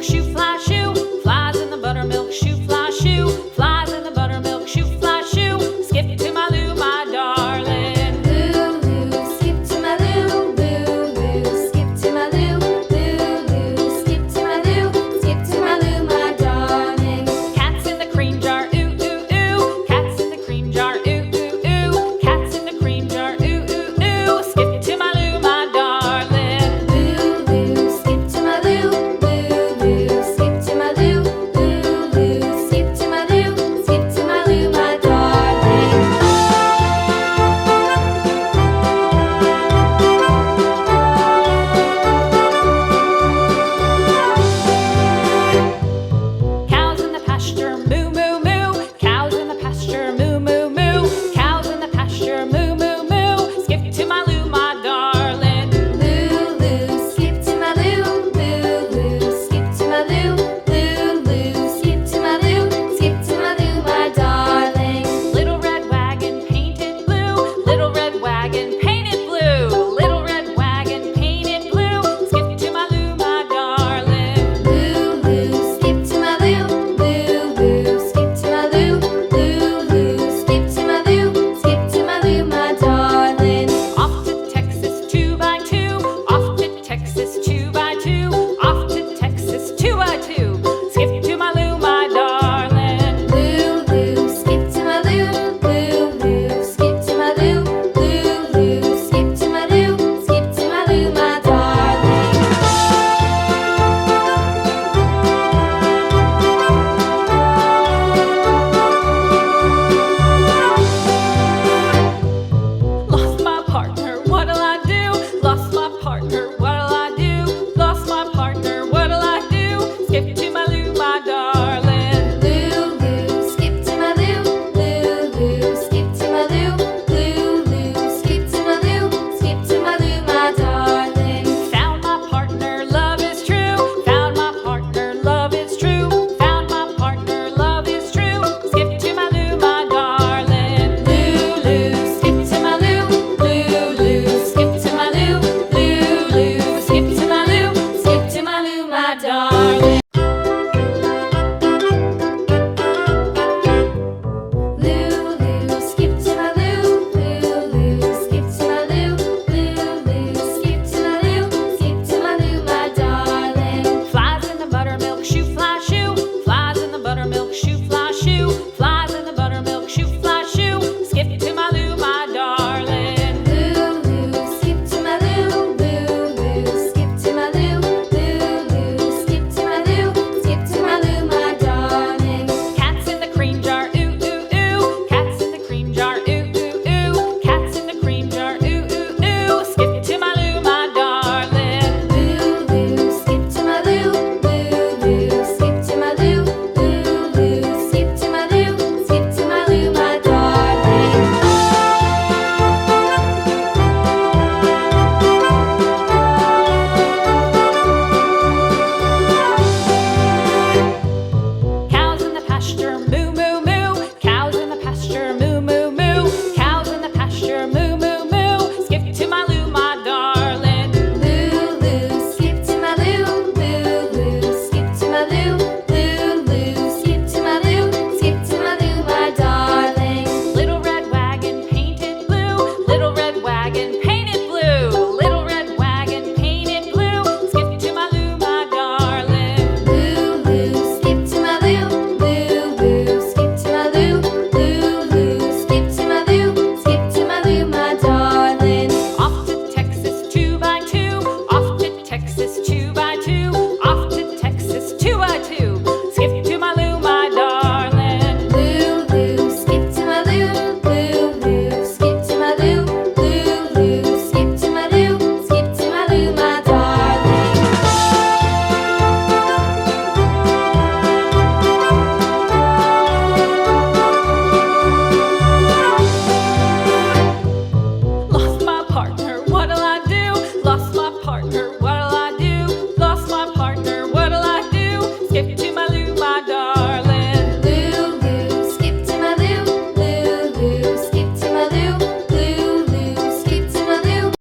buttermilk shoe fly shoe. Flies in the buttermilk shoe fly shoe. Flies in the buttermilk shoe fly shoe. Skip to my Lou, my darling. Lou, skip to my Lou, Lou, skip to my Lou, Lou, skip to my Lou, skip to my Lou, my darling. Cats in the cream jar, ooh, ooh, ooh. Cats in the cream jar, ooh, ooh, ooh. Cats in the cream jar, ooh, ooh, ooh. Skip to my Lou, my darling. Lou, skip to my Lou, Lou, skip to my Lou, Lou, skip to my Lou, skip to my Lou, my darling. Cows in the pasture, moo, moo, moo. Cows in the pasture, moo, moo, moo. Cows in the pasture, moo, moo, moo. Skip to my Lou, my darling. Lou, skip to my Lou, Lou, skip to my Lou, Lou, skip to my Lou, skip to my Lou, my darling. Little red wagon painted blue. Little red wagon painted blue. Little red wagon painted blue. Skip to my Lou, my darling. Lou, skip to my Lou, Lou, skip to my Lou, Lou, skip to my Lou, skip to my Lou, my darling. Off to Texas 2x2. Off to Texas 2x2. Off to Texas 2x2. Skip to my Lou, my darling. Lou, skip to my Lou, Lou, skip to my Lou, Lou, skip to my Lou, skip to my Lou, my darling. Lost my partner, what'll I do? Lost my partner, what'll I do? Lost my partner, what'll I do? Skip to my Lou, my darling. Lou, skip to my Lou, Lou, skip to my Lou, Lou, skip to my Lou, skip to my Lou, my darling. Found my partner, love is true. Found my partner, love is true. Found my partner, love is true. Skip to my Lou, my darling. Lou, skip to my Lou, Lou, skip to my Lou, Lou, skip to my Lou, skip to my Lou, my darling. Lou, skip to my Lou, Lou, skip to my Lou, Lou, skip to my Lou, skip to my Lou, my darling. Flies in the buttermilk shoe fly shoe. Flies in the buttermilk shoe fly shoe. Flies in the buttermilk shoe fly shoe. Skip to my Lou, my darling. Lou, skip to my Lou, Lou, skip to my Lou, Lou, skip to my Lou, skip to my Lou, my darling. Cats in the cream jar, ooh, ooh, ooh. Cats in the cream jar, ooh, ooh, ooh. Cats in the cream jar, ooh, ooh, ooh. Skip to my Lou, my darling. Lou, skip to my Lou, Lou, skip to my Lou, Lou, skip to my Lou, skip to my Lou, my darling. Cows in the pasture, moo, moo, moo. Cows in the pasture, moo, moo, moo. Cows in the pasture, moo, moo, moo. Skip to my Lou, my darling. Lou, skip to my Lou, Lou, skip to my Lou, Lou, skip to my Lou, skip to my Lou, my darling. Little red wagon painted blue. Little red wagon painted blue. Little red wagon painted blue. Skip to my Lou, my darling. Lou, skip to my Lou, Lou, skip to my Lou, Lou, skip to my Lou, skip to my Lou, my darling. Off to Texas 2x2. Off to Texas 2x2. Off to Texas 2x2. Skip to my Lou, my darling. Lou, skip to my Lou, Lou, skip to my Lou, Lou, skip to my Lou, skip to my Lou, my darling. Lost my partner, what'll I do? Lost my partner, what'll I do? Lost my partner, what'll I do? Skip to my Lou, my darling.